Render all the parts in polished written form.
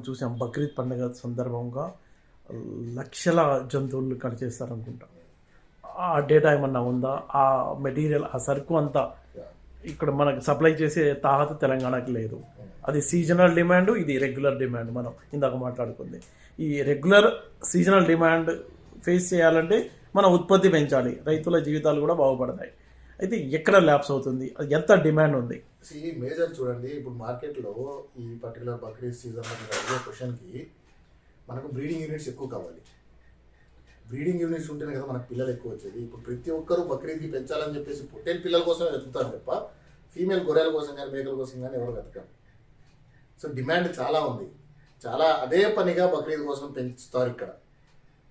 చూసాం బక్రీద్ పండుగ సందర్భంగా లక్షల జంతువులు కట్ చేస్తారనుకుంటా. ఆ డేటా ఏమన్నా ఉందా? ఆ మెటీరియల్, ఆ సరుకు అంతా ఇక్కడ మనకు సప్లై చేసే తాహత తెలంగాణకి లేదు. అది సీజనల్ డిమాండ్, ఇది రెగ్యులర్ డిమాండ్. మనం ఇందాక మాట్లాడుకుంది, ఈ రెగ్యులర్ సీజనల్ డిమాండ్ ఫేస్ చేయాలంటే మనం ఉత్పత్తి పెంచాలి, రైతుల జీవితాలు కూడా బాగుపడతాయి. అయితే ఎక్కడ ల్యాప్స్ అవుతుంది, ఎంత డిమాండ్ ఉంది? మేజర్ చూడండి, ఇప్పుడు మార్కెట్లో ఈ పర్టికులర్ బక్రీద్ సీజన్ అడిగే క్వశ్చన్కి మనకు బ్రీడింగ్ యూనిట్స్ ఎక్కువ కావాలి. బ్రీడింగ్ యూనిట్స్ ఉంటేనే కదా మనకు పిల్లలు ఎక్కువ వచ్చేది. ఇప్పుడు ప్రతి ఒక్కరూ బక్రీద్కి పెంచాలని చెప్పేసి పుట్టేని పిల్లల కోసం వెతుకుతారు తప్ప ఫీమేల్ గొర్రెల కోసం కానీ మేకల కోసం కానీ ఎవరు వెతకారు. సో డిమాండ్ చాలా ఉంది, చాలా అదే పనిగా బక్రీద్ కోసం పెంచుతారు ఇక్కడ.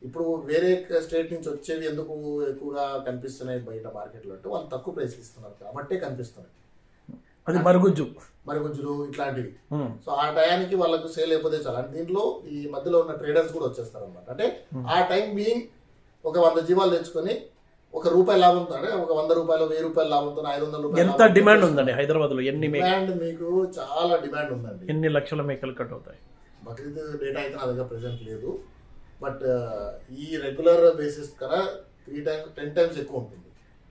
ఇప్పుడు వేరే స్టేట్ నుంచి వచ్చేవి ఎందుకు ఎక్కువగా కనిపిస్తున్నాయి బయట మార్కెట్లో అంటే వాళ్ళు తక్కువ ప్రైస్కి ఇస్తున్నారు కాబట్టే కనిపిస్తున్నాయి. అది మరుగుజ్జులు ఇట్లాంటివి. సో ఆ టయానికి వాళ్ళకు సేల్ అయిపోతే చాలా. దీంట్లో ఈ మధ్యలో ఉన్న ట్రేడర్స్ కూడా వచ్చేస్తారు అనమాట. అంటే ఆ టైం బీయింగ్ ఒక 100 జీవాలు తెచ్చుకొని ₹1 లాభంతో, అంటే ఒక ₹100 ₹1000 లాభంతో 500 రూపాయలు. ఎంత డిమాండ్ ఉందండి హైదరాబాద్ లో? ఎన్ని డిమాండ్? మీకు చాలా డిమాండ్ ఉందండి. ఎన్ని లక్షల మేకలు కట్ అవుతాయి? బక్రీద్ డేటా అయితే నా దగ్గర ప్రెసెంట్ లేదు, బట్ ఈ రెగ్యులర్ బేసిస్ కన్నా 10 టైమ్స్ ఎక్కువ ఉంటుంది.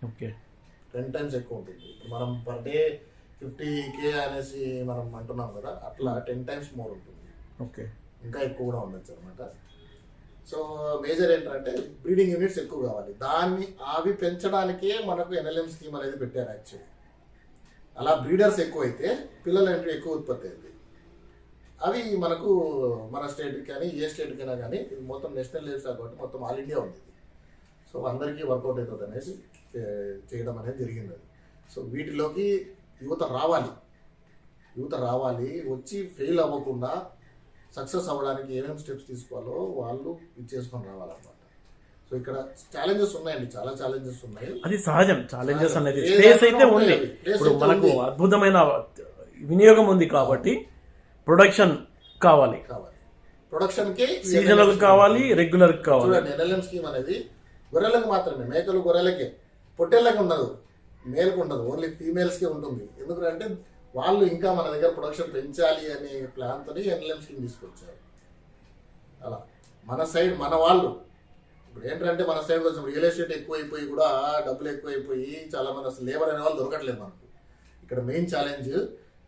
ఓకే, 10 టైమ్స్ ఎక్కువ ఉంటుంది. మనం పర్ డే 50K అనేసి మనం అంటున్నాం కదా, అట్లా 10 టైమ్స్ మోర్ ఉంటుంది. ఓకే, ఇంకా ఎక్కువ కూడా ఉండొచ్చు అనమాట. సో మేజర్ ఏంటంటే బ్రీడింగ్ యూనిట్స్ ఎక్కువ కావాలి. అవి పెంచడానికే మనకు NLM స్కీమ్ అనేది పెట్టారు యాక్చువల్లీ. అలా బ్రీడర్స్ ఎక్కువైతే పిల్లల ఎంట్రీ ఎక్కువ ఉత్పత్తి అయింది. అవి మనకు మన స్టేట్కి కానీ ఏ స్టేట్కైనా కానీ మొత్తం నేషనల్ లెవెల్ కాబట్టి మొత్తం ఆల్ ఇండియా ఉంది. సో అందరికీ వర్కౌట్ అవుతుంది అనేసి చేయడం అనేది జరిగింది. సో వీటిలోకి యువత రావాలి, వచ్చి ఫెయిల్ అవ్వకుండా సక్సెస్ అవ్వడానికి ఏమేమి స్టెప్స్ తీసుకోవాలో వాళ్ళు చేసుకొని రావాలన్నమాట. సో ఇక్కడ ఛాలెంజెస్ ఉన్నాయండి, చాలా ఛాలెంజెస్ ఉన్నాయి. అది సహజం, ఛాలెంజెస్ అనేది. స్పేస్ అయితే ఉంది. ఇప్పుడు మనకు అద్భుతమైన వినియోగం ఉంది కాబట్టి ప్రొడక్షన్ కావాలి. ప్రొడక్షన్కి సీజనల్ కావాలి, రెగ్యులర్ కావాలి. చూడండి, NLM స్కీమ్ అనేది గొర్రెలకు మాత్రమే, మేకలు గొర్రెలకే, పొట్టేళ్ళకి ఉండదు, మేల్కి ఉండదు, ఓన్లీ ఫీమేల్స్కే ఉంటుంది. ఎందుకంటే వాళ్ళు ఇంకా మన దగ్గర ప్రొడక్షన్ పెంచాలి అనే ప్లాన్తో NLM స్కీమ్ తీసుకొచ్చారు. అలా మన సైడ్ మన వాళ్ళు ఇప్పుడు ఏంటంటే మన సైడ్ కొంచెం రియల్ ఎస్టేట్ ఎక్కువైపోయి కూడా డబ్బులు ఎక్కువైపోయి చాలా మంది అసలు లేబర్ అనే వాళ్ళు దొరకట్లేదు మనకు. ఇక్కడ మెయిన్ ఛాలెంజ్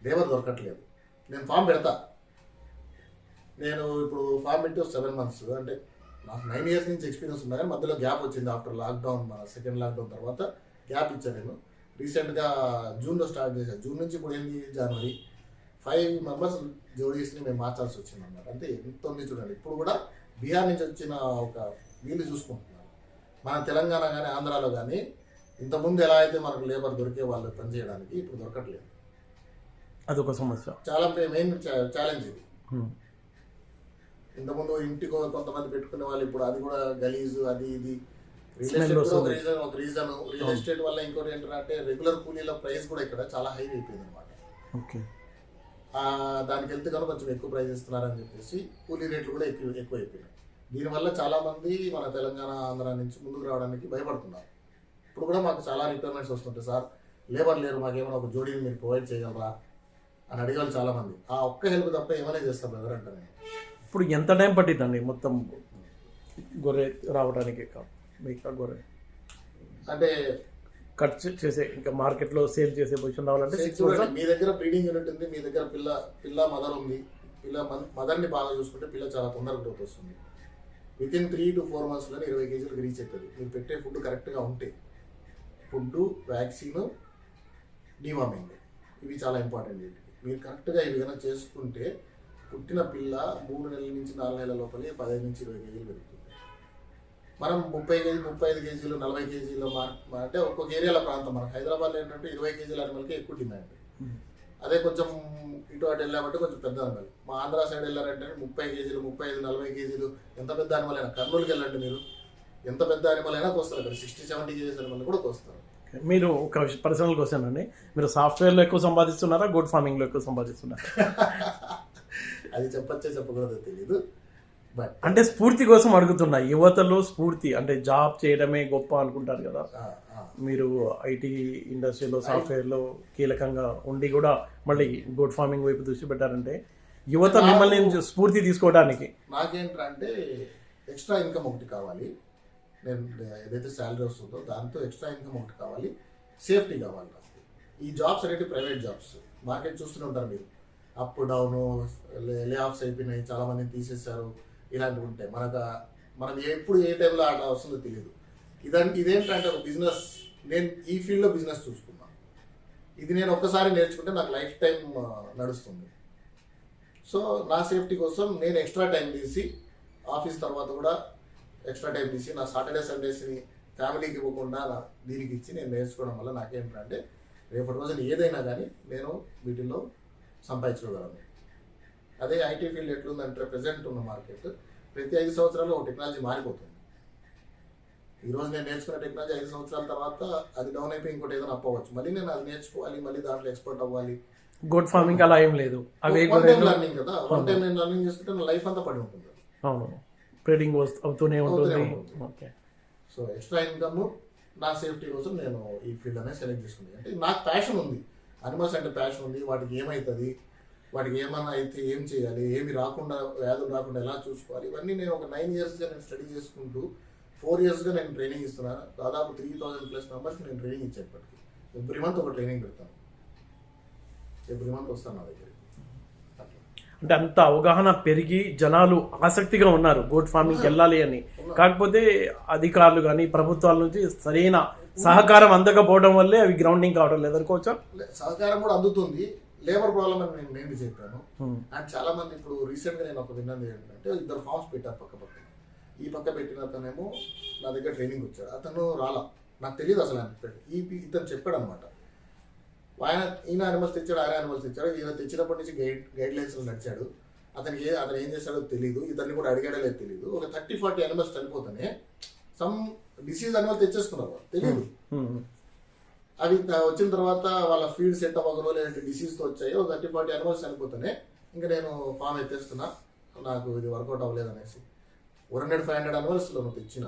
లేబర్ దొరకట్లేదు. నేను ఫామ్ పెడతా, నేను ఇప్పుడు ఫామ్ పెట్టి 7 months, అంటే నాకు 9 years నుంచి ఎక్స్పీరియన్స్ ఉంది. కానీ మధ్యలో గ్యాప్ వచ్చింది ఆఫ్టర్ లాక్డౌన్, మన సెకండ్ లాక్డౌన్ తర్వాత గ్యాప్ ఇచ్చాను. నేను రీసెంట్గా జూన్లో స్టార్ట్ చేశాను. జూన్ నుంచి ఇప్పుడు ఏంది జనవరి 5 members జోడీస్ని మేము మార్చాల్సి వచ్చింది అన్నమాట. అంటే ఎంత ఉంది చూడండి. ఇప్పుడు కూడా బీహార్ నుంచి వచ్చిన ఒక వీళ్ళు చూసుకుంటున్నారు. మన తెలంగాణ కానీ ఆంధ్రాలో కానీ ఇంతకుముందు ఎలా అయితే మనకు లేబర్ దొరికే వాళ్ళు పనిచేయడానికి ఇప్పుడు దొరకట్లేదు. అదొక సమస్య, చాలా మెయిన్ ఛాలెంజ్ ఇది. ఇంతకుముందు ఇంటికి కొంతమంది పెట్టుకునే వాళ్ళు ఇప్పుడు అది కూడా గలీజు, అది ఇది. రియల్ ఎస్టేట్ ఒక రీజన్. రియల్ ఎస్టేట్ వల్ల ఇంకోటి ఏంటంటే రెగ్యులర్ కూలీల ప్రైస్ కూడా ఇక్కడ చాలా హై అయిపోయింది అనమాట. దానికి వెళ్తే కనుక కొంచెం ఎక్కువ ప్రైస్ ఇస్తున్నారని చెప్పేసి కూలీ రేట్లు కూడా ఎక్కువ అయిపోయినాయి. దీనివల్ల చాలా మంది మన తెలంగాణ ఆంధ్ర నుంచి ముందుకు రావడానికి భయపడుతున్నారు. ఇప్పుడు కూడా మాకు చాలా రిక్వైర్మెంట్స్ వస్తుంటాయి, సార్ లేబర్ లేరు, మాకేమైనా ఒక జోడీని మీరు ప్రొవైడ్ చేయగలరా అని అడిగారు చాలా మంది. ఆ ఒక్క హెల్ప్ తప్ప ఏమైనా చేస్తాం ఎవరంటే. నేను ఇప్పుడు ఎంత టైం పట్టిందండి మొత్తం గొర్రె రావడానికి? మీకు గొర్రె అంటే కట్ చేసే ఇంకా మార్కెట్లో సేల్ చేసే పొజిషన్ రావాలంటే మీ దగ్గర బ్రీడింగ్ యూనిట్ ఉంది, మీ దగ్గర పిల్ల మదర్ ఉంది. మదర్ని బాగా చూసుకుంటే పిల్ల చాలా తొందరగా గ్రోత్ వస్తుంది. Within 3 to 4 months 20 kg reach అవుతుంది. మీరు పెట్టే ఫుడ్ కరెక్ట్గా ఉంటే, ఫుడ్, వ్యాక్సిన్, డివార్మింగ్, ఇవి చాలా ఇంపార్టెంట్. మీరు కరెక్ట్గా ఇవి కనుక చేసుకుంటే పుట్టిన పిల్ల 3 నెలల నుంచి 4 నెలల లోపలే 15 నుంచి 20 kg పెరుగుతుంది. మనం 30 kg, 35 kg, 40 kg అంటే ఒక్కొక్క ఏరియాల ప్రాంతం. మనకు హైదరాబాద్లో ఏంటంటే 20 kg అనిమల్కి ఎక్కువ డిమాండ్. అదే కొంచెం ఇటు అటు వెళ్ళామంటే కొంచెం పెద్ద అనిమల్. మా ఆంధ్ర సైడ్ వెళ్ళారంటే 30 kg, 35, 40 kg, ఎంత పెద్ద అనిమల్ అయినా. కర్నూలుకి వెళ్ళండి మీరు, ఎంత పెద్ద అనిమల్ అయినా కోస్తారు. అక్కడ 60-70 kg అనిమల్ కూడా కోస్తారు. మీరు ఒక పర్సనల్ క్వశ్చన్ అండి, మీరు సాఫ్ట్వేర్లో ఎక్కువ సంపాదిస్తున్నారా, గుడ్ ఫార్మింగ్లో ఎక్కువ సంపాదిస్తున్నారా? అది చెప్పకూడదు తెలీదు. బట్ అంటే స్ఫూర్తి కోసం అడుగుతున్నా. యువతలో స్ఫూర్తి అంటే జాబ్ చేయడమే గొప్ప అనుకుంటారు కదా. మీరు ఐటీ ఇండస్ట్రీలో సాఫ్ట్వేర్లో కీలకంగా ఉండి కూడా మళ్ళీ గుడ్ ఫార్మింగ్ వైపు దృష్టి పెట్టారంటే యువత మిమ్మల్ని స్ఫూర్తి తీసుకోవడానికి? నాకేంటంటే ఎక్స్ట్రా ఇన్కమ్ ఒకటి కావాలి. నేను ఏదైతే శాలరీ వస్తుందో దాంతో ఎక్స్ట్రా ఇన్కమ్ ఒకటి కావాలి, సేఫ్టీ కావాలి నాకు. ఈ జాబ్స్ అనేవి ప్రైవేట్ జాబ్స్, మార్కెట్ చూస్తూనే ఉంటారు మీరు, అప్ డౌన్, లే ఆఫ్స్ అయిపోయినాయి, చాలా మందిని తీసేశారు, ఇలాంటివి ఉంటాయి. మనం ఎప్పుడు ఏ టైంలో ఆట వస్తుందో తెలియదు. ఇదేంటంటే ఒక బిజినెస్, నేను ఈ ఫీల్డ్లో బిజినెస్ చూసుకున్నాను. ఇది నేను ఒక్కసారి నేర్చుకుంటే నాకు లైఫ్ టైం నడుస్తుంది. సో నా సేఫ్టీ కోసం నేను ఎక్స్ట్రా టైం తీసి, ఆఫీస్ తర్వాత కూడా ఎక్స్ట్రా టైం తీసి, నా సాటర్డే సండేస్ని ఫ్యామిలీకి ఇవ్వకుండా దీనికి ఇచ్చి నేను నేర్చుకోవడం వల్ల నాకేంటంటే రేపటి రోజున ఏదైనా కానీ నేను వీటిల్లో సంపాదించుకోగలను. అదే ఐటీ ఫీల్డ్ ఎట్లుందంటే ప్రజెంట్ ఉన్న మార్కెట్ ప్రతి 5 సంవత్సరాలు ఒక టెక్నాలజీ మారిపోతుంది. ఈరోజు నేను నేర్చుకున్న టెక్నాలజీ 5 సంవత్సరాల తర్వాత అది డౌన్ అయిపోయి ఇంకోటి ఏదైనా అవ్వచ్చు, మళ్ళీ నేను అది నేర్చుకోవాలి, మళ్ళీ దాంట్లో ఎక్స్పర్ట్ అవ్వాలి. గోట్ ఫార్మింగ్ అలా ఏం లేదు, వన్ టైం లర్నింగ్ కదా, వన్ టైం నేను లర్నింగ్ చేసుకుంటే నా లైఫ్ అంతా పడి ఉంటుంది. అవును, ట్రేడింగ్ అవుతూనే ఉంటుంది. ఓకే. సో ఎక్స్ట్రా ఇన్కమ్, నా సేఫ్టీ కోసం నేను ఈ ఫీల్డ్ అనేది సెలెక్ట్ చేసుకున్నాను. అంటే నాకు ప్యాషన్ ఉంది, అనిమల్స్ అంటే ప్యాషన్ ఉంది. వాటికి ఏమవుతుంది, వాటికి ఏమన్నా అయితే ఏం చేయాలి, ఏమి రాకుండా, వ్యాధులు రాకుండా ఎలా చూసుకోవాలి, ఇవన్నీ నేను ఒక 9 ఇయర్స్గా నేను స్టడీ చేసుకుంటూ 4 ఇయర్స్గా నేను ట్రైనింగ్ ఇస్తున్నాను. దాదాపు 3000+ మెంబర్స్కి నేను ట్రైనింగ్ ఇచ్చేప్పటికి ఎవ్రీ మంత్ ఒక ట్రైనింగ్ పెడతాను, ఎవ్రీ మంత్ వస్తాను నా దగ్గరికి. అంటే అంత అవగాహన పెరిగి జనాలు ఆసక్తిగా ఉన్నారు గోట్ ఫార్మింగ్కి వెళ్ళాలి అని. కాకపోతే అధికారులు కానీ ప్రభుత్వాల నుంచి సరైన సహకారం అందకపోవడం వల్లే అవి గ్రౌండింగ్ కావడం లేదు అనుకోవచ్చా? సహకారం కూడా అందుతుంది, లేబర్ ప్రాబ్లం అని నేను మెయిన్గా చెప్పాను. అండ్ చాలా మంది ఇప్పుడు రీసెంట్గా నేను ఒక విన్నది ఏంటంటే 2 ఫార్మ్స్ పెట్టారు పక్క పక్కన. ఈ పక్క పెట్టిన అతనేమో నా దగ్గర ట్రైనింగ్ వచ్చాడు, అతను రాలా, నాకు తెలియదు అసలు ఆయన ఇతను చెప్పాడు అనమాట. ఈయన యానిమల్స్ తెచ్చాడు, ఆయన యానిమల్స్ తెచ్చాడు, ఈయన తెచ్చినప్పటి నుంచి గైడ్ లైన్స్ నడిచాడు. అతను ఏం చేశాడో తెలియదు, ఇతన్ని కూడా అడిగాడో లేదు తెలియదు. ఒక 30-40 యానిమల్స్ చనిపోతానే సమ్ డిసీజ్ అనిమల్ తెచ్చేసుకున్నారు, తెలియదు. అవి వచ్చిన తర్వాత వాళ్ళ ఫీడ్ సెట్ అవ్వగలో లేదంటే డిసీజ్తో వచ్చాయో 30-40 యానిమల్స్ చనిపోతానే ఇంకా నేను ఫామ్ ఎత్తేస్తున్నా, నాకు ఇది వర్కౌట్ అవ్వలేదు అనేసి 400-500 యానిమల్స్లో నువ్వు తెచ్చిన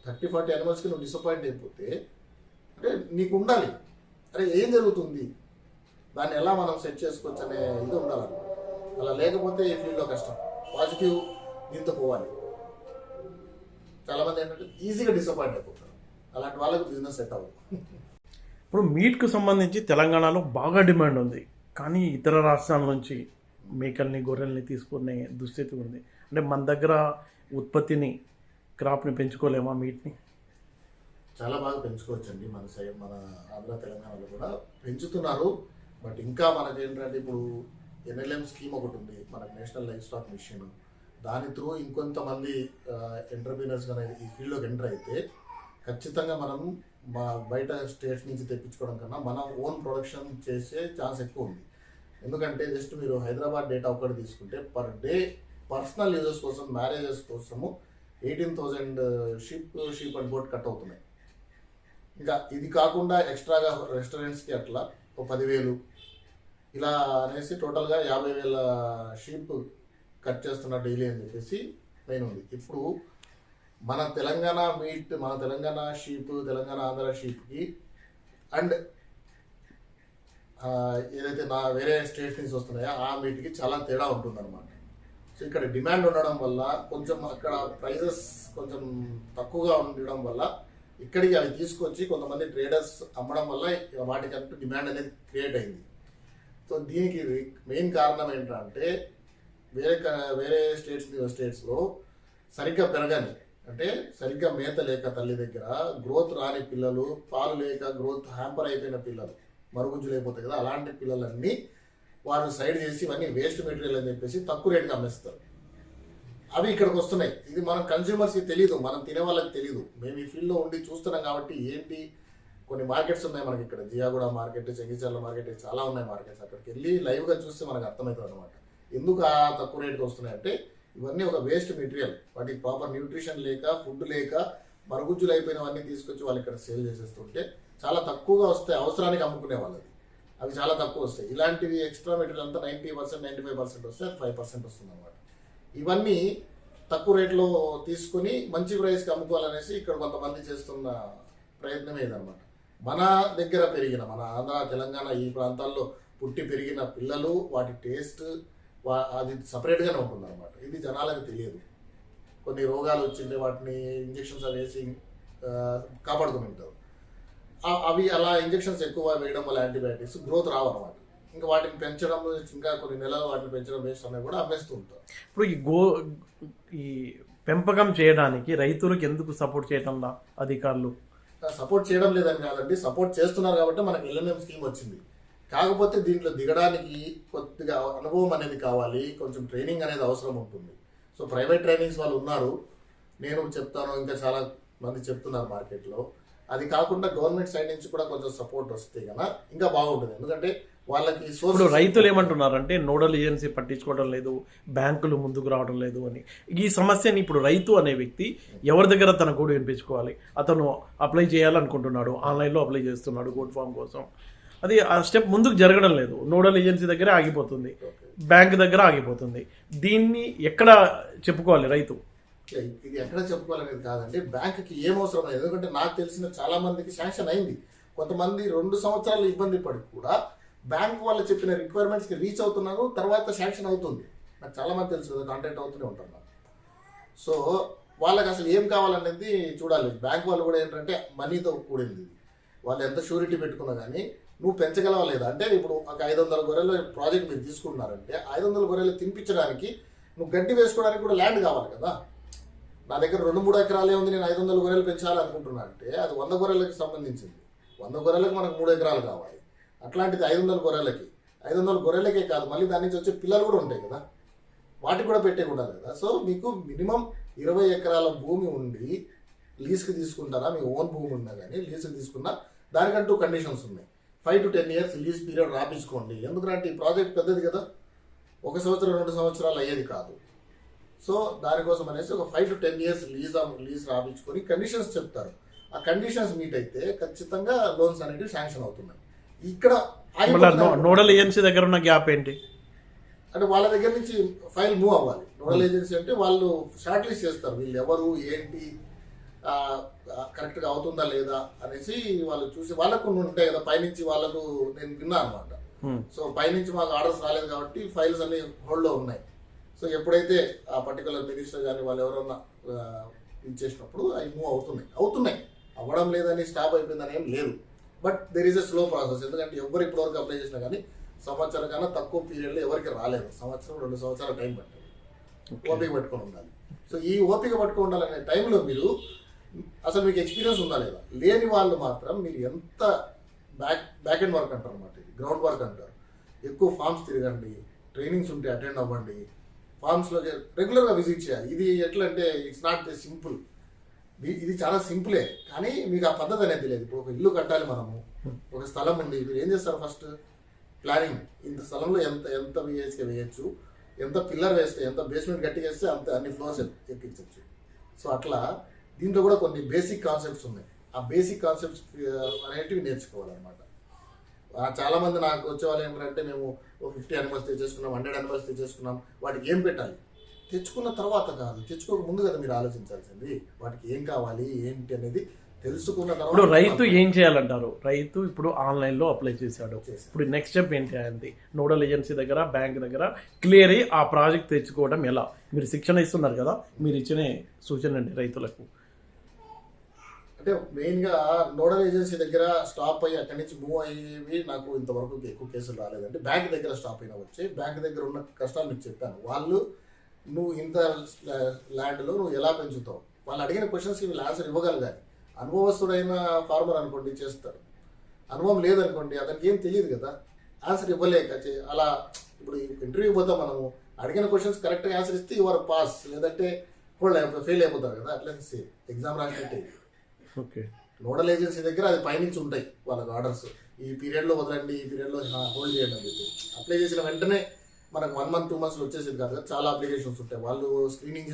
30-40 యానిమల్స్కి నువ్వు డిసప్పాయింట్ అయిపోతే అంటే నీకు ఉండాలి, అరే ఏం జరుగుతుంది, దాన్ని ఎలా మనం సెట్ చేసుకోవచ్చు అనే ఇది ఉండాలన్నమాట. అలా లేకపోతే ఈ ఫీల్డ్లో కష్టం, పాజిటివ్ దీంతో పోవాలి. చాలామంది ఏంటంటే ఈజీగా డిసప్పాయింట్ అయిపోతారు, అలాంటి వాళ్ళకి బిజినెస్ సెట్ అవ్వదు. ఇప్పుడు మీట్కు సంబంధించి తెలంగాణలో బాగా డిమాండ్ ఉంది, కానీ ఇతర రాష్ట్రాల నుంచి మేకల్ని గొర్రెల్ని తీసుకునే దుస్థితి ఉంది. అంటే మన దగ్గర ఉత్పత్తిని, క్రాప్ని పెంచుకోలేమా మీట్ని? చాలా బాగా పెంచుకోవచ్చండి, మన సైడ్ మన ఆంధ్ర తెలంగాణలో కూడా పెంచుతున్నారు. బట్ ఇంకా మనకేంటంటే ఇప్పుడు NLM స్కీమ్ ఒకటి ఉంది, మనకు నేషనల్ లైఫ్ స్టాక్ మిషన్, దాని త్రూ ఇంకొంతమంది ఎంటర్ప్రీనర్స్ అనేది ఈ ఫీల్డ్లోకి ఎంటర్ అయితే ఖచ్చితంగా మనం బయట స్టేట్స్ నుంచి తెప్పించుకోవడం కన్నా మన ఓన్ ప్రొడక్షన్ చేసే ఛాన్స్ ఎక్కువ ఉంది. ఎందుకంటే జస్ట్ మీరు హైదరాబాద్ డేటా ఒకటి తీసుకుంటే పర్ డే పర్సనల్ యూజెస్ కోసం, మ్యారేజెస్ కోసము 18,000 షీప్ అండ్ గోట్ కట్ అవుతున్నాయి. ఇంకా ఇది కాకుండా ఎక్స్ట్రాగా రెస్టారెంట్స్కి అట్లా ఒక 10,000 ఇలా అనేసి టోటల్గా 50,000 షీప్ కట్ చేస్తున్న డైలీ అని చెప్పేసి మెయిన్ ఉంది. ఇప్పుడు మన తెలంగాణ మీట్, మన తెలంగాణ షీప్, తెలంగాణ ఆంధ్ర షీప్కి అండ్ ఏదైతే వేరే స్టేట్స్ నుంచి వస్తున్నాయో ఆ మీట్కి చాలా తేడా ఉంటుందన్నమాట. సో ఇక్కడ డిమాండ్ ఉండడం వల్ల కొంచెం అక్కడ ప్రైజెస్ కొంచెం తక్కువగా ఉండడం వల్ల ఇక్కడికి అవి తీసుకొచ్చి కొంతమంది ట్రేడర్స్ అమ్మడం వల్ల వాటికంటూ డిమాండ్ అనేది క్రియేట్ అయింది. సో దీనికి మెయిన్ కారణం ఏంటంటే వేరే స్టేట్స్లో సరిగ్గా పెరగని, అంటే సరిగ్గా మేత లేక తల్లి దగ్గర గ్రోత్ రాని పిల్లలు, పాలు లేక గ్రోత్ హ్యాంపర్ అయిపోయిన పిల్లలు, మరుగుజ్జు లేకపోతాయి కదా, అలాంటి పిల్లలన్నీ వారు సైడ్ చేసి ఇవన్నీ వేస్ట్ మెటీరియల్ అని చెప్పేసి తక్కువ రేటుకి అమ్మేస్తారు. అవి ఇక్కడికి వస్తున్నాయి. ఇది మనం కన్స్యూమర్స్కి తెలియదు, మనం తినే వాళ్ళకి తెలియదు. మేము ఈ ఫీల్డ్లో ఉండి చూస్తున్నాం కాబట్టి ఏంటి, కొన్ని మార్కెట్స్ ఉన్నాయి మనకి ఇక్కడ, జియాగూడ మార్కెట్, చెంగిచర్ల మార్కెట్, చాలా ఉన్నాయి మార్కెట్స్. అక్కడికి వెళ్ళి లైవ్గా చూస్తే మనకు అర్థమవుతుంది అనమాట ఎందుకు ఆ తక్కువ రేటుకి వస్తున్నాయి. అంటే ఇవన్నీ ఒక వేస్ట్ మెటీరియల్, వాటికి ప్రాపర్ న్యూట్రిషన్ లేక, ఫుడ్ లేక మరుగుజ్జులు అయిపోయినవన్నీ తీసుకొచ్చి వాళ్ళు ఇక్కడ సేల్ చేసేస్తుంటే చాలా తక్కువగా వస్తాయి, అవసరానికి అమ్ముకునే వాళ్ళది అవి చాలా తక్కువ వస్తాయి. ఇలాంటివి ఎక్స్ట్రా మెటీరియల్ అంతా 90%, 95% వస్తే 5% వస్తుంది అనమాట. ఇవన్నీ తక్కువ రేట్లో తీసుకొని మంచి ప్రైస్కి అమ్ముకోవాలనేసి ఇక్కడ కొంతమంది చేస్తున్న ప్రయత్నం ఏదన్నమాట. మన దగ్గర పెరిగిన, మన ఆంధ్ర తెలంగాణ ఈ ప్రాంతాల్లో పుట్టి పెరిగిన పిల్లలు, వాటి టేస్ట్ అది సపరేట్గానే ఉంటుంది అనమాట. ఇది జనాలకు తెలియదు. కొన్ని రోగాలు వచ్చింటే వాటిని ఇంజెక్షన్స్ అవి వేసి కాపాడుకుని ఉంటారు. అవి అలా ఇంజెక్షన్స్ ఎక్కువ వేయడం వల్ల యాంటీబయాటిక్స్ గ్రోత్ రావన్నమాట. ఇంకా వాటిని పెంచడం, ఇంకా కొన్ని నెలలు వాటిని పెంచడం వేస్ట్ అనేది కూడా అమ్మేస్తూ ఉంటారు. ఇప్పుడు ఈ పెంపకం చేయడానికి రైతులకు ఎందుకు సపోర్ట్ చేయటంలా అధికారులు? సపోర్ట్ చేయడం లేదని కాదండి, సపోర్ట్ చేస్తున్నారు కాబట్టి మనకి ఎల్ఎన్ఎం స్కీమ్ వచ్చింది. కాకపోతే దీంట్లో దిగడానికి కొద్దిగా అనుభవం అనేది కావాలి, కొంచెం ట్రైనింగ్ అనేది అవసరం ఉంటుంది. సో ప్రైవేట్ ట్రైనింగ్స్ వాళ్ళు ఉన్నారు, నేను చెప్తాను, ఇంకా చాలా మంది చెప్తున్నారు మార్కెట్లో. అది కాకుండా గవర్నమెంట్ సైడ్ నుంచి కూడా కొంచెం సపోర్ట్ వస్తే కనుక ఇంకా బాగుంటుంది. ఎందుకంటే వాళ్ళకి ఇప్పుడు రైతులు ఏమంటున్నారంటే నోడల్ ఏజెన్సీ పట్టించుకోవడం లేదు, బ్యాంకులు ముందుకు రావడం లేదు అని. ఈ సమస్యని ఇప్పుడు రైతు అనే వ్యక్తి ఎవరి దగ్గర తన గోడు వినిపించుకోవాలి? అతను అప్లై చేయాలనుకుంటున్నాడు, ఆన్లైన్లో అప్లై చేస్తున్నాడు గోడ్ ఫామ్ కోసం. అది ఆ స్టెప్ ముందుకు జరగడం లేదు. నోడల్ ఏజెన్సీ దగ్గర ఆగిపోతుంది, బ్యాంక్ దగ్గర ఆగిపోతుంది. దీన్ని ఎక్కడ చెప్పుకోవాలి రైతు? ఇది ఎక్కడ చెప్పుకోవాలనేది కాదండి, బ్యాంకుకి ఏం అవసరం లేదు. ఎందుకంటే నాకు తెలిసిన చాలా మందికి శాంక్షన్ అయింది. కొంతమంది 2 సంవత్సరాలు ఇబ్బంది పడి కూడా బ్యాంక్ వాళ్ళు చెప్పిన రిక్వైర్మెంట్స్కి రీచ్ అవుతున్నారు, తర్వాత శాంక్షన్ అవుతుంది. నాకు చాలా మంది తెలుసు కదా, కాంటాక్ట్ అవుతూనే ఉంటాను. సో వాళ్ళకి అసలు ఏం కావాలనేది చూడాలి. బ్యాంక్ వాళ్ళు కూడా ఏంటంటే మనీతో కూడింది. వాళ్ళు ఎంత షూరిటీ పెట్టుకున్నా కానీ నువ్వు పెంచగలవా లేదా అంటే, ఇప్పుడు ఒక 500 గొర్రెలు ప్రాజెక్ట్ మీరు తీసుకుంటున్నారంటే 500 గొర్రెలు తినిపించడానికి నువ్వు గడ్డి వేసుకోవడానికి కూడా ల్యాండ్ కావాలి కదా. నా దగ్గర 2-3 ఎకరాలే ఉంది, నేను 500 గొర్రెలు పెంచాలనుకుంటున్నా అంటే అది 100 గొర్రెలకు సంబంధించింది. 100 గొర్రెలకు మనకు 3 ఎకరాలు కావాలి. అట్లాంటిది 500 గొర్రెలకి, 500 గొర్రెలకే కాదు, మళ్ళీ దాని నుంచి వచ్చే పిల్లలు కూడా ఉంటాయి కదా, వాటికి కూడా పెట్టేకుండాలి కదా. సో మీకు మినిమం 20 ఎకరాల భూమి ఉండి లీజ్కి తీసుకుంటారా, మీ ఓన్ భూమి ఉన్నా కానీ లీజ్కి తీసుకున్నా దానికంటూ కండిషన్స్ ఉన్నాయి. 5 to 10 years లీజ్ పీరియడ్ రాపించుకోండి. ఎందుకంటే ఈ ప్రాజెక్ట్ పెద్దది కదా, 1 సంవత్సరం 2 సంవత్సరాలు అయ్యేది కాదు. సో దానికోసం అనేసి ఒక 5 to 10 years లీజ్ రాపించుకొని కండిషన్స్ చెప్తారు. ఆ కండిషన్స్ మీట్ అయితే ఖచ్చితంగా లోన్స్ అనేవి శాంక్షన్ అవుతున్నాయి. ఇక్కడ నోడల్ ఏజెన్సీ దగ్గర ఉన్న గ్యాప్ ఏంటి అంటే వాళ్ళ దగ్గర నుంచి ఫైల్ మూవ్ అవ్వాలి. నోడల్ ఏజెన్సీ అంటే వాళ్ళు షార్ట్ లిస్ట్ చేస్తారు, వీళ్ళు ఎవరు ఏంటి, కరెక్ట్గా అవుతుందా లేదా అనేసి వాళ్ళు చూసి, వాళ్ళకు ఉంటాయి కదా పైనుంచి వాళ్ళకు. నేను విన్నా అనమాట. సో పైనుంచి మాకు ఆర్డర్స్ రాలేదు కాబట్టి ఫైల్స్ అన్ని హోల్డ్లో ఉన్నాయి. సో ఎప్పుడైతే ఆ పర్టికులర్ మినిస్టర్ కానీ వాళ్ళు ఎవరన్నా ఇచ్చేసినప్పుడు అవి మూవ్ అవుతున్నాయి. అవ్వడం లేదని స్టాప్ అయిపోయిందని ఏం లేదు. But there is a slow process. ఎందుకంటే ఎవరు ఇప్పటివరకు అప్లై చేసినా కానీ సంవత్సరం కన్నా తక్కువ పీరియడ్లో ఎవరికి రాలేదు. 1-2 సంవత్సరాల టైం పట్టింది. ఓపిక పట్టుకొని ఉండాలి. సో ఈ ఓపిక పట్టుకొని ఉండాలనే టైంలో మీరు అసలు మీకు ఎక్స్పీరియన్స్ ఉందా లేదా, లేని వాళ్ళు మాత్రం మీరు ఎంత బ్యాక్ ఎండ్ వర్క్ అంటారు అన్నమాట, గ్రౌండ్ వర్క్ అంటారు. ఎక్కువ ఫార్మ్స్ తిరగండి, ట్రైనింగ్స్ ఉంటే అటెండ్ అవ్వండి, ఫార్మ్స్లో రెగ్యులర్గా విజిట్ చేయాలి. ఇది ఎట్లా అంటే ఇట్స్ నాట్ సింపుల్, ఇది చాలా సింపులే, కానీ మీకు ఆ పద్ధతి అనేది తెలియదు. ఇప్పుడు ఒక ఇల్లు కట్టాలి, మనము ఒక స్థలం ఉంది, మీరు ఏం చేస్తారు? ఫస్ట్ ప్లానింగ్, ఇంత స్థలంలో ఎంత బిహెచ్కే వేయచ్చు, ఎంత పిల్లర్ వేస్తే, ఎంత బేస్మెంట్ గట్టిగా వేస్తే అంత అన్ని ఫ్లోర్స్ ఎక్కించవచ్చు. సో అట్లా దీంట్లో కూడా కొన్ని బేసిక్ కాన్సెప్ట్స్ ఉన్నాయి. ఆ బేసిక్ కాన్సెప్ట్స్ అనేటివి నేర్చుకోవాలన్నమాట. చాలా మంది నాకు వచ్చే వాళ్ళు ఏంటంటే, మేము 50 animals తెచ్చేసుకున్నాం, 100 animals తెచ్చేసుకున్నాం, వాటికి ఏం పెట్టాలి? తెచ్చుకున్న తర్వాత కాదు, తెచ్చుకోక ముందు కదా మీరు ఆలోచించాల్సింది. వాటికి ఏం కావాలి ఏంటి అనేది తెలుసుకున్న తర్వాత. ఇప్పుడు రైతు ఏం చేయాలంటారు? రైతు ఇప్పుడు ఆన్లైన్లో అప్లై చేశాడు, ఇప్పుడు నెక్స్ట్ స్టెప్ ఏంటి అయింది? నోడల్ ఏజెన్సీ దగ్గర, బ్యాంక్ దగ్గర క్లియర్ అయ్యి ఆ ప్రాజెక్ట్ తెచ్చుకోవడం ఎలా? మీరు శిక్షణ ఇస్తున్నారు కదా, మీరు ఇచ్చిన సూచన అండి రైతులకు. అంటే మెయిన్గా నోడల్ ఏజెన్సీ దగ్గర స్టాప్ అయ్యి అక్కడి నుంచి మూవ్ అయ్యేవి నాకు ఇంతవరకు ఎక్కువ కేసులు రాలేదంటే బ్యాంక్ దగ్గర స్టాప్ అయినా వచ్చి, బ్యాంక్ దగ్గర ఉన్న కష్టాలు మీకు చెప్పాను. వాళ్ళు నువ్వు ఇంత ల్యాండ్లో నువ్వు ఎలా పెంచుతావు, వాళ్ళు అడిగిన క్వశ్చన్స్కి వీళ్ళు ఆన్సర్ ఇవ్వగలగాలి. అనుభవస్తుడైన ఫార్మర్ అనుకోండి చేస్తాడు, అనుభవం లేదనుకోండి అతనికి ఏం తెలియదు కదా, ఆన్సర్ ఇవ్వలేక అలా. ఇప్పుడు ఇంటర్వ్యూ పోతాం, మనము అడిగిన క్వశ్చన్స్ కరెక్ట్గా ఆన్సర్ ఇస్తే యువర్ పాస్, లేదంటే ఫెయిల్ అయిపోతారు కదా. అట్లా సేమ్ ఎగ్జామ్ రాసినట్టే. ఓకే, నోడల్ ఏజెన్సీ దగ్గర అది పైనుంచి ఉంటాయి వాళ్ళకి ఆర్డర్స్, ఈ పీరియడ్లో వదలండి, ఈ పీరియడ్లో హోల్డ్ చేయండి అని చెప్పి. అప్లై చేసిన వెంటనే మనకు 1 month 2 months వచ్చేసేది కాదు కదా, చాలా అప్లికేషన్స్ ఉంటాయి. వాళ్ళు స్క్రీనింగ్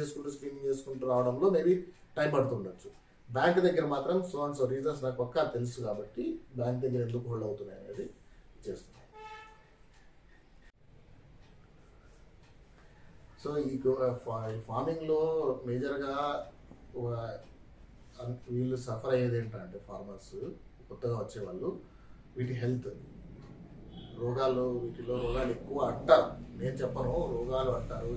చేసుకుంటూ రావడంలో మేబీ టైం పడుతుండొచ్చు. బ్యాంక్ దగ్గర మాత్రం సో రీజన్స్ నాకు పక్కా తెలుసు కాబట్టి బ్యాంక్ దగ్గర ఎందుకు హోల్డ్ అవుతున్నాయి అనేది చేస్తున్నాం. సో ఈ ఫార్మింగ్లో మేజర్గా వీళ్ళు సఫర్ అయ్యేది ఏంటంటే, ఫార్మర్స్ కొత్తగా వచ్చేవాళ్ళు, వీటి హెల్త్ వీటిలో రోగాలు ఎక్కువ అంటారు. నేను చెప్పను, రోగాలు అంటారు,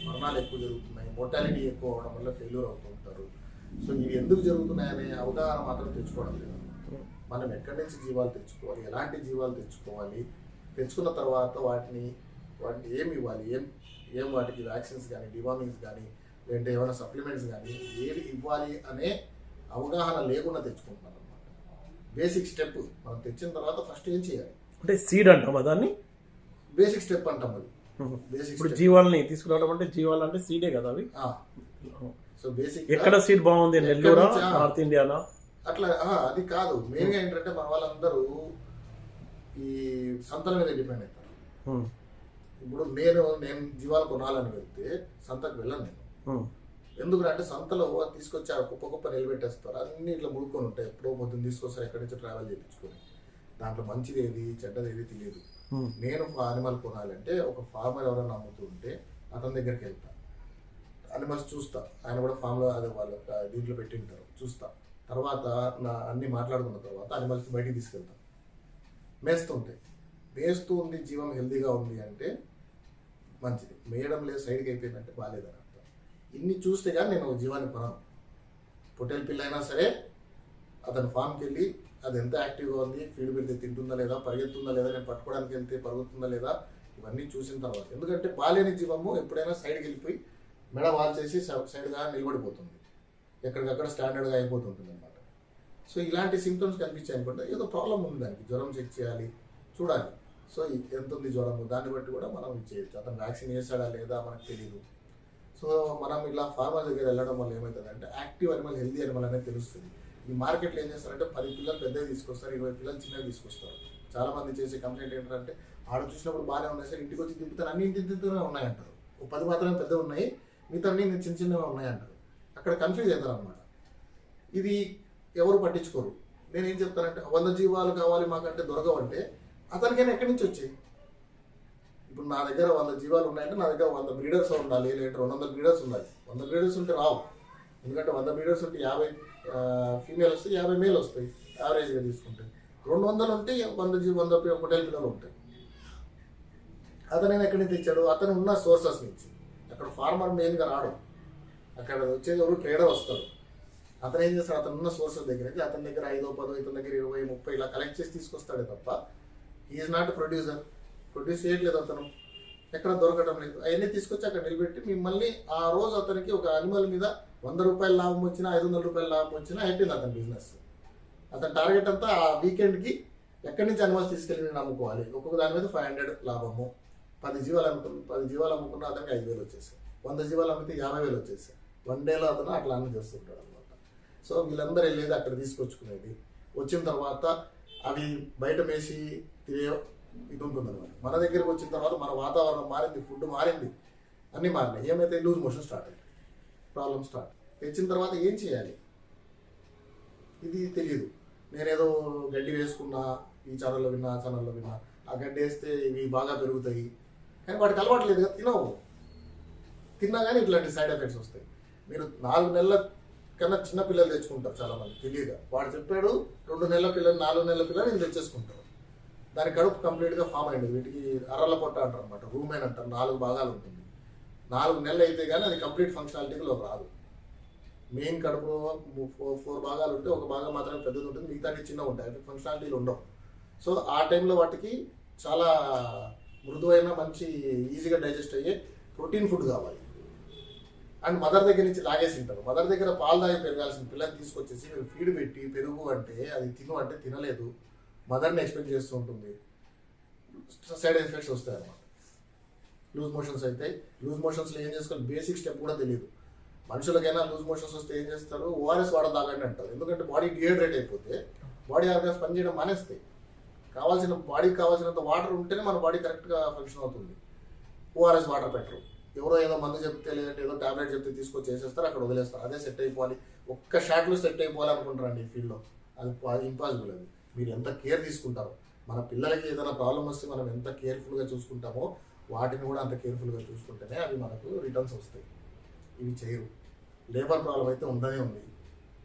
మరణాలు ఎక్కువ జరుగుతున్నాయి, మోర్టాలిటీ ఎక్కువ అవడం వల్ల ఫెయిల్యూర్ అవుతుంటారు. సో ఇవి ఎందుకు జరుగుతున్నాయనే అవగాహన మాత్రం తెచ్చుకోవడం లేదు. మనం ఎక్కడి నుంచి జీవాలు తెచ్చుకోవాలి, ఎలాంటి జీవాలు తెచ్చుకోవాలి, తెచ్చుకున్న తర్వాత వాటిని ఏమి ఇవ్వాలి, ఏం వాటికి వ్యాక్సిన్స్ కానీ డివార్మింగ్స్ కానీ లేదంటే ఏమైనా సప్లిమెంట్స్ కానీ ఏది ఇవ్వాలి అనే అవగాహన లేకుండా తెచ్చుకుంటున్నాం అనమాట. బేసిక్ స్టెప్ మనం తెచ్చిన తర్వాత ఫస్ట్ ఏం చేయాలి అంటే సీడ్ అంటాం దాన్ని, బేసిక్ స్టెప్ అంటాం అది. బేసిక్ ఇప్పుడు జీవాలని తీసుకురావడం అంటే జీవాలు అంటే సీడే కదా అవి. సో బేసిక్ ఎక్కడ సీడ్ బాగుంది, నెల్లూరా నార్త్ ఇండియానా అట్లా అది కాదు. మెయిన్గా ఏంటంటే మన వాళ్ళందరూ ఈ సంతల మీద డిపెండ్ అవుతారు. ఇప్పుడు నేను జీవాలు కొనాలని వెళ్తే సంతకు వెళ్ళను నేను. ఎందుకంటే సంతలో తీసుకొచ్చి ఆ కుప్ప నిలబెట్టేస్తారు, అన్ని ఇట్లా ముడుకొని ఉంటాయి. ఎప్పుడో పొద్దున్న తీసుకొస్తారు, ఎక్కడి నుంచి ట్రావెల్ చేయించుకొని. దాంట్లో మంచిది ఏది చెడ్డది ఏది తెలియదు. నేను అనిమల్ కొనాలంటే ఒక ఫార్మర్ ఎవరైనా అమ్ముతూ ఉంటే అతని దగ్గరికి వెళ్తా, అనిమల్స్ చూస్తా. ఆయన కూడా ఫామ్లో అదే వాళ్ళ దీంట్లో పెట్టింటారు, చూస్తా. తర్వాత అన్ని మాట్లాడుకున్న తర్వాత అనిమల్స్ బయటికి తీసుకెళ్తాం, మేస్తూ ఉంది, జీవం హెల్దీగా ఉంది అంటే మంచిది. మేయడం లేదు, సైడ్కి అయిపోయిందంటే బాగాలేదని అర్థం. ఇన్ని చూస్తే కానీ నేను ఒక జీవాన్ని కొనను. పొట్టేలు పిల్ల అయినా సరే అతని ఫామ్కి వెళ్ళి అది ఎంత యాక్టివ్గా ఉంది, ఫీడ్ పెడితే తింటుందా లేదా, పరిగెత్తుందా లేదా, నేను పట్టుకోవడానికి వెళ్తే పరుగుతుందా లేదా, ఇవన్నీ చూసిన తర్వాత. ఎందుకంటే బాలేని జీవము ఎప్పుడైనా సైడ్కి వెళ్ళిపోయి మెడ వాల్ చేసి సైడ్గా నిలబడిపోతుంది, ఎక్కడికక్కడ స్టాండర్డ్గా అయిపోతుంటుంది అనమాట. సో ఇలాంటి సిమ్టమ్స్ కనిపించాయి అనుకుంటే ఏదో ప్రాబ్లం ఉంది, దానికి జ్వరం చెక్ చేయాలి, చూడాలి. సో ఎంత ఉంది జ్వరము, దాన్ని బట్టి కూడా మనం చేయొచ్చు. అతను వ్యాక్సిన్ వేసాడా లేదా మనకు తెలియదు. సో మనం ఇలా ఫార్మర్ దగ్గర వెళ్ళడం వల్ల ఏమవుతుందంటే యాక్టివ్ అనిమల్, హెల్దీ అనిమల్ అనేది తెలుస్తుంది. ఈ మార్కెట్లో ఏం చేస్తారంటే 10 పిల్లలు పెద్దవి తీసుకొస్తారు, 20 పిల్లలు చిన్నవి తీసుకొస్తారు. చాలా మంది చేసే కంప్లైంట్ ఏంటంటే ఆడ చూసినప్పుడు బాగానే ఉన్నాయి సార్, ఇంటికి వచ్చి దింపుతాను అన్ని ఇంటితోనే ఉన్నాయంటారు. 10 మాత్రమే పెద్దవి ఉన్నాయి, మిగతా అన్ని చిన్నవి ఉన్నాయంటారు. అక్కడ కన్ఫ్యూజ్ అవుతారు అనమాట. ఇది ఎవరు పట్టించుకోరు. నేనేం చెప్తానంటే 100 జీవాలు కావాలి మాకంటే దొరకవంటే అతనికైనా ఎక్కడి నుంచి వచ్చాయి. ఇప్పుడు నా దగ్గర 100 జీవాలు ఉన్నాయంటే నా దగ్గర 100 బ్రీడర్స్ ఉండాలి, లేదా 200 బ్రీడర్స్ ఉండాలి. 100 బ్రీడర్స్ ఉంటే రావు. ఎందుకంటే 100 బ్రీడర్స్ ఉంటే 50 ఫీమేల్ వస్తాయి, 50 మేల్ వస్తాయి యావరేజ్గా తీసుకుంటే. 200 ఉంటే 100 పొట్టేలు పిల్లలు ఉంటాయి. అతనైనా ఎక్కడి నుంచి తెచ్చాడు, అతను ఉన్న సోర్సెస్ నుంచి. అక్కడ ఫార్మర్ మెయిన్గా రాడు, అక్కడ వచ్చేది ఎవరు ట్రేడర్ వస్తారు. అతను ఏం చేస్తాడు, అతను ఉన్న సోర్సెస్ దగ్గర నుంచి అతని దగ్గర 5, 10, ఇతని దగ్గర 20, 30 ఇలా కలెక్ట్ చేసి తీసుకొస్తాడే తప్ప ఈజ్ నాట్ ప్రొడ్యూసర్. ప్రొడ్యూస్ చేయట్లేదు అతను, ఎక్కడ దొరకడం లేదు. అవన్నీ తీసుకొచ్చి అక్కడ నిలబెట్టి మిమ్మల్ని ఆ రోజు అతనికి ఒక అనిమల్ మీద 100 రూపాయల లాభం వచ్చినా, 500 రూపాయల లాభం వచ్చినా అయిపోయింది అతని బిజినెస్. అతని టార్గెట్ అంతా ఆ వీకెండ్కి ఎక్కడి నుంచి అనిమల్స్ తీసుకెళ్ళి నేను అమ్ముకోవాలి. ఒక్కొక్క దాని మీద 500 లాభము. 10 జీవాలు అమ్ముకున్న అతనికి 5,000 వచ్చేసాయి. 100 జీవాలు అమ్మితే 50,000 వచ్చేసాయి. 1 డేలో అతను అట్లా అన్ని చేస్తుంటాడు అనమాట. సో వీళ్ళందరూ వెళ్ళేది అక్కడ తీసుకొచ్చుకునేది. వచ్చిన తర్వాత అవి బయట మేసి తినే ఇది ఉంటుంది అనమాట. మన దగ్గరకు వచ్చిన తర్వాత మన వాతావరణం మారింది, ఫుడ్ మారింది, అన్నీ మారినాయి. ఏమైతే లూజ్ మోషన్ స్టార్ట్ అయింది, ప్రాబ్లమ్ స్టార్ట్. తెచ్చిన తర్వాత ఏం చేయాలి ఇది తెలియదు. నేనేదో గడ్డి వేసుకున్నా, ఈ ఛానల్లో విన్నా, ఆ ఛానల్లో విన్నా, ఆ గడ్డి వేస్తే ఇవి బాగా పెరుగుతాయి, కానీ వాటికి అలవాట్లేదు కదా, తిన్నా కానీ ఇట్లాంటి సైడ్ ఎఫెక్ట్స్ వస్తాయి. మీరు 4 నెలల కన్నా చిన్న పిల్లలు తెచ్చుకుంటారు చాలామంది తెలియదు. వాడు చెప్పాడు 2 నెలల పిల్లలు, 4 నెలల పిల్లలు నేను తెచ్చేసుకుంటారు. దాని కడుపు కంప్లీట్గా ఫామ్ అయింది. వీటికి అర్రల పొట్ట అంటారు అనమాట, రూమెన్ అంటారు. 4 భాగాలు ఉంటుంది. 4 నెలలు అయితే కానీ అది కంప్లీట్ ఫంక్షనాలిటీలో రాదు. మెయిన్ కడుపులో 4 భాగాలు ఉంటే ఒక భాగం మాత్రమే పెద్దది ఉంటుంది, మిగతా చిన్నగా ఉంటాయి, అవి ఫంక్షనాలిటీలు ఉండవు. సో ఆ టైంలో వాటికి చాలా మృదువైన, మంచి ఈజీగా డైజెస్ట్ అయ్యే ప్రోటీన్ ఫుడ్ కావాలి. అండ్ మదర్ దగ్గర నుంచి లాగేసి ఉంటారు. మదర్ దగ్గర పాలు తాగి పెరగాల్సిన పిల్లల్ని తీసుకొచ్చేసి మీరు ఫీడ్ పెట్టి పెరుగు అంటే అది తిను అంటే తినలేదు, మదర్ని ఎక్స్పెక్ట్ చేస్తూ ఉంటుంది. సైడ్ ఎఫెక్ట్స్ వస్తాయి అన్నమాట. లూజ్ మోషన్స్ అవుతాయి. లూజ్ మోషన్స్లో ఏం చేసుకోవాలి బేసిక్ స్టెప్ కూడా తెలియదు. మనుషులకైనా లూజ్ మోషన్స్ వస్తే ఏం చేస్తారు, ఓఆర్ఎస్ వాడదాగండి అంటారు. ఎందుకంటే బాడీ డిహైడ్రేట్ అయిపోతే బాడీ ఆర్గాన్స్ పనిచేయడం మానేస్తాయి. బాడీకి కావాల్సినంత వాటర్ ఉంటేనే మన బాడీ కరెక్ట్గా ఫంక్షన్ అవుతుంది. ఓఆర్ఎస్ వాటర్ పెట్టరు. ఎవరో ఏదో మందు చెప్తే లేదంటే ఏదో టాబ్లెట్ చెప్తే తీసుకొచ్చి చేసేస్తారు, అక్కడ వదిలేస్తారు. అదే సెట్ అయిపోవాలి, ఒక్క షాట్లో సెట్ అయిపోవాలి అనుకుంటారండి ఈ ఫీల్డ్లో. అది ఇంపాసిబుల్. అది మీరు ఎంత కేర్ తీసుకుంటారో, మన పిల్లలకి ఏదైనా ప్రాబ్లం వస్తే మనం ఎంత కేర్ఫుల్గా చూసుకుంటామో వాటిని కూడా అంత కేర్ఫుల్గా చూసుకుంటేనే అవి మనకు రిటర్న్స్ వస్తాయి. ఇవి చేయరు. లేబర్ ప్రాబ్లం అయితే ఉండనే ఉంది.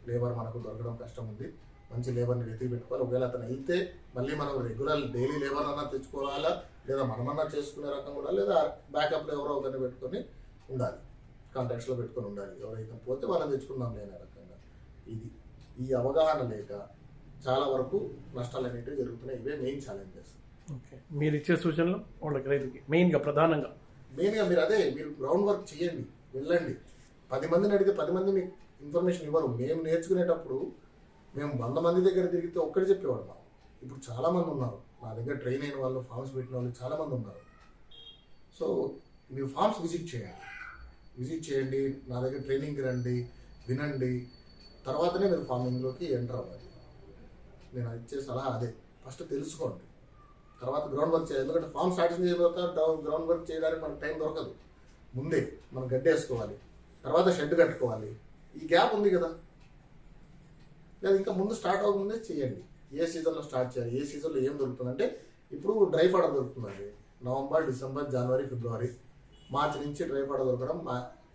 లేబర్ మనకు దొరకడం కష్టం ఉంది. మంచి లేబర్ని వెతికి పెట్టుకోవాలి. ఒకవేళ అతను వెళ్తే మళ్ళీ మనం రెగ్యులర్ డైలీ లేబర్ అన్నా తెచ్చుకోవాలా, లేదా మనమన్నా చేసుకునే రకం కూడా, లేదా బ్యాకప్లో ఎవరో ఒకరిని పెట్టుకొని ఉండాలి, కాంటాక్ట్స్లో పెట్టుకొని ఉండాలి. ఎవరైతే పోతే వాళ్ళని తెచ్చుకుందాం లేని రకంగా. ఇది ఈ అవగాహన లేక చాలా వరకు నష్టాలు అనేవి జరుగుతున్నాయి. ఇవే మెయిన్ ఛాలెంజెస్. ఓకే, మీరు ఇచ్చే సూచనలు వాళ్ళకి రైతుకి మెయిన్గా ప్రధానంగా మీరు గ్రౌండ్ వర్క్ చేయండి, వెళ్ళండి. 10 మందిని అడిగితే 10 మంది మీకు ఇన్ఫర్మేషన్ ఇవ్వరు. మేము నేర్చుకునేటప్పుడు మేము 100 మంది దగ్గర తిరిగితే ఒక్కటి చెప్పేవాడు మాకు. ఇప్పుడు చాలామంది ఉన్నారు నా దగ్గర ట్రైన్ అయిన వాళ్ళు, ఫార్మ్స్ పెట్టిన వాళ్ళు చాలామంది ఉన్నారు. సో మీరు ఫార్మ్స్ విజిట్ చేయండి, నా దగ్గర ట్రైనింగ్కి రండి, వినండి, తర్వాతనే మీరు ఫార్మింగ్లోకి ఎంటర్ అవ్వాలి. నేను ఇచ్చే సలహా అదే. ఫస్ట్ తెలుసుకోండి, తర్వాత గ్రౌండ్ వర్క్ చేయాలి. ఎందుకంటే ఫార్మ్ స్టార్టింగ్ చేయబోతా గ్రౌండ్ వర్క్ చేయడానికి మనకు టైం దొరకదు. ముందే మనం గడ్డి వేసుకోవాలి, తర్వాత షెడ్ కట్టుకోవాలి. ఈ గ్యాప్ ఉంది కదా, లేదా ఇంకా ముందు స్టార్ట్ అవ్వకముందే చేయండి. ఏ సీజన్లో స్టార్ట్ చేయాలి, ఏ సీజన్లో ఏం దొరుకుతుందంటే ఇప్పుడు డ్రై ఫాడర్ దొరుకుతుందండి. నవంబర్, డిసెంబర్, జనవరి, ఫిబ్రవరి, మార్చి నుంచి డ్రై ఫాడర్ దొరకడం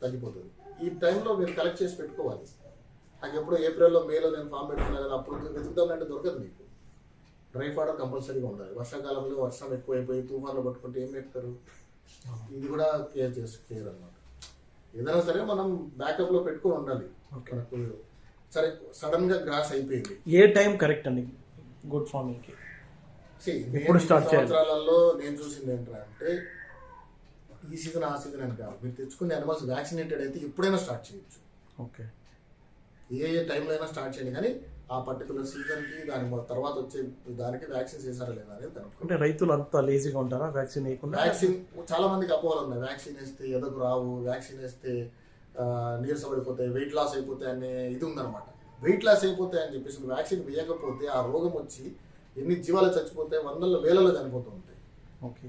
తగ్గిపోతుంది. ఈ టైంలో మీరు కలెక్ట్ చేసి పెట్టుకోవాలి. నాకు ఎప్పుడు ఏప్రిల్లో, మేలో నేను ఫామ్ పెట్టుకున్నాను కదా, అప్పుడు వెతుకుదామంటే దొరకదు మీకు. డ్రై ఫాడర్ కంపల్సరీగా ఉండాలి. వర్షాకాలంలో వర్షం ఎక్కువైపోయి తుఫాన్లు పట్టుకుంటే ఏం పెడతారు? ఇది కూడా కేర్ అన్నమాట. ఏదైనా సరే మనం బ్యాకప్లో పెట్టుకొని ఉండాలి. మనకు సరే సడన్గా గ్రాస్ అయిపోయింది, ఏ టైం కరెక్ట్ అండి గుడ్ ఫార్మింగ్కి? ఇప్పుడు సంవత్సరాలలో నేను చూసింది ఏంటంటే ఈ సీజన్ ఆ సీజన్ అని కాదు. మీరు తెచ్చుకునే అనిమల్స్ వ్యాక్సినేటెడ్ అయితే ఎప్పుడైనా స్టార్ట్ చేయొచ్చు. ఓకే, ఏ టైంలో అయినా స్టార్ట్ చేయండి, కానీ ఆ పర్టికులర్ సీజన్కి దాని తర్వాత వచ్చే దానికి వ్యాక్సిన్ చేశారా లేదా అనేది కనుక్కోండి. అంటే రైతులు అంతా లేజీగా ఉంటారా వ్యాక్సిన్ వేయకుండా? వ్యాక్సిన్ చాలా మందికి అపోహలు ఉన్నాయి. వ్యాక్సిన్ వేస్తే ఎదకు రావు, వ్యాక్సిన్ వేస్తే నీరసపడిపోతాయి, వెయిట్ లాస్ అయిపోతాయి అనే ఇది ఉందన్నమాట. వెయిట్ లాస్ అయిపోతాయి అని చెప్పేసి వ్యాక్సిన్ వేయకపోతే ఆ రోగం వచ్చి ఎన్ని జీవాలు చచ్చిపోతాయి, వందల వేలలో చనిపోతూ ఉంటాయి. ఓకే,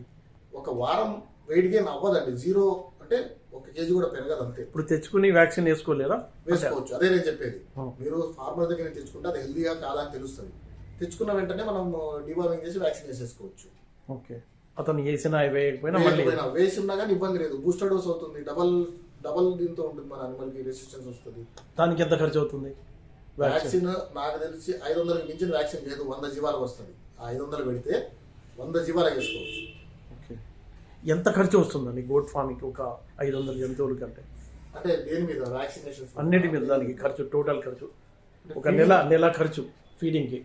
ఒక వారం వెయిట్ గెయిన్ అవ్వదండి. 0 అంటే 1 కేజీ కూడా పెరగదు అంతే. ఇప్పుడు తెచ్చుకుని వ్యాక్సిన్ వేసుకోలేరా? వేసుకోవచ్చు. అదే నేను చెప్పేది. మీరు ఫార్మర్ దగ్గర తెచ్చుకుంటే అది హెల్దీగా కాదా అని తెలుస్తుంది. తెచ్చుకున్న వెంటనే మనం డివార్మింగ్ చేసి వ్యాక్సిన్ వేసేసుకోవచ్చు. ఓకే, అతను వేసినా వేయకపోయినా వేసి ఉన్నా కానీ ఇబ్బంది లేదు. బూస్టర్ డోస్ అవుతుంది, డబల్ దీంతో ఉంటుంది, మన అనిమల్కి రెసిస్టెన్స్ వస్తుంది. దానికి ఎంత ఖర్చు అవుతుంది? వ్యాక్సిన్ నాకు తెలిసి 500కి మించిన వ్యాక్సిన్ లేదు. 100 జీవాలకు వస్తుంది. ఆ 500 పెడితే 100 జీవాలకు వేసుకోవచ్చు. ఓకే, ఎంత ఖర్చు వస్తుందండి గోట్ ఫార్మింగ్కి ఒక 500 జంతువుల కంటే? అంటే దేని మీద? వ్యాక్సినేషన్ అన్నిటి మీద దానికి ఖర్చు, టోటల్ ఖర్చు ఒక నెల ఖర్చు ఫీడింగ్కి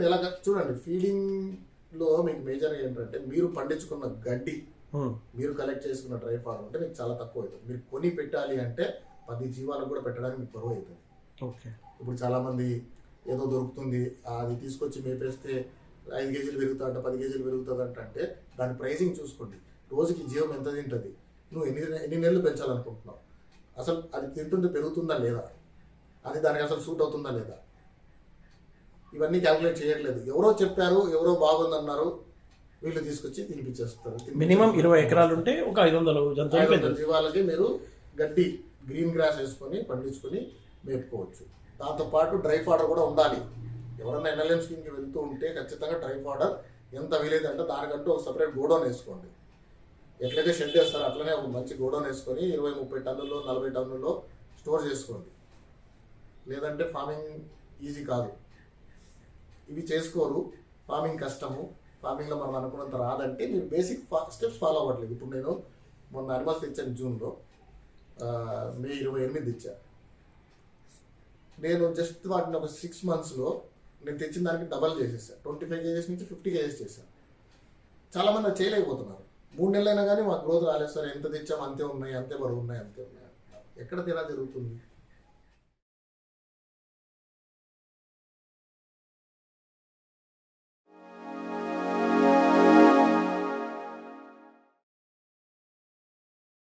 నెల ఖర్చు. చూడండి, ఫీడింగ్లో మీకు మేజర్ ఏంటంటే మీరు పండించుకున్న గడ్డి, మీరు కలెక్ట్ చేసుకున్న డ్రై ఫార్మ్ అంటే మీకు చాలా తక్కువ అవుతుంది. మీరు కొని పెట్టాలి అంటే 10 జీవాలకు కూడా పెట్టడానికి మీకు బరువు అవుతుంది. ఓకే, ఇప్పుడు చాలామంది ఏదో దొరుకుతుంది అది తీసుకొచ్చి మేపేస్తే 5 కేజీలు పెరుగుతుందంట, 10 కేజీలు పెరుగుతుందంట. అంటే దాని ప్రైసింగ్ చూసుకోండి. రోజుకి జీవం ఎంత తింటుంది, నువ్వు ఎన్ని నెలలు పెంచాలనుకుంటున్నావు, అసలు అది తింటుంటే పెరుగుతుందా లేదా, అది దానికి అసలు సూట్ అవుతుందా లేదా, ఇవన్నీ క్యాల్కులేట్ చేయట్లేదు. ఎవరో చెప్పారు, ఎవరో బాగుందన్నారు, వీళ్ళు తీసుకొచ్చి తినిపించేస్తారు. మినిమం 20 ఎకరాలు ఉంటే ఒక 500 జంతువులు జీవాలకి మీరు గడ్డి గ్రీన్ గ్రాస్ వేసుకొని పండించుకొని మేపుకోవచ్చు. దాంతోపాటు డ్రై ఫాడర్ కూడా ఉండాలి. ఎవరైనా NLM స్కీమ్కి వెళ్తూ ఉంటే ఖచ్చితంగా డ్రై ఫాడర్ ఎంత వీలైతే అంటే దానికంటూ ఒక సపరేట్ గోడౌన్ వేసుకోండి. ఎట్లయితే షెడ్ వేస్తారో అట్లనే ఒక మంచి గోడౌన్ వేసుకొని 20-30 టన్నుల్లో 40 టన్నుల్లో స్టోర్ చేసుకోండి. లేదంటే ఫార్మింగ్ ఈజీ కాదు. ఇవి చేసుకోరు, ఫార్మింగ్ కష్టము, ఫార్మింగ్లో మనం అనుకున్నంత రాదంటే మీరు బేసిక్ స్టెప్స్ ఫాలో అవ్వట్లేదు. ఇప్పుడు నేను మొన్న అనిమల్స్ తెచ్చాను జూన్లో, మే 28 ఇచ్చా. నేను జస్ట్ వాటిని ఒక 6 monthsలో నేను తెచ్చిన దానికి డబల్ చేసేసాను. 25 కేజెస్ నుంచి 50 కేజెస్ చేశాను. చాలామంది అది చేయలేకపోతున్నారు. 3 నెలలైనా కానీ మాకు గ్రోత్ రాలేదు సార్, ఎంత తెచ్చాము అంతే ఉన్నాయి, అంతే బరువు ఉన్నాయి, అంతే ఉన్నాయి. ఎక్కడ తేడా జరుగుతుంది?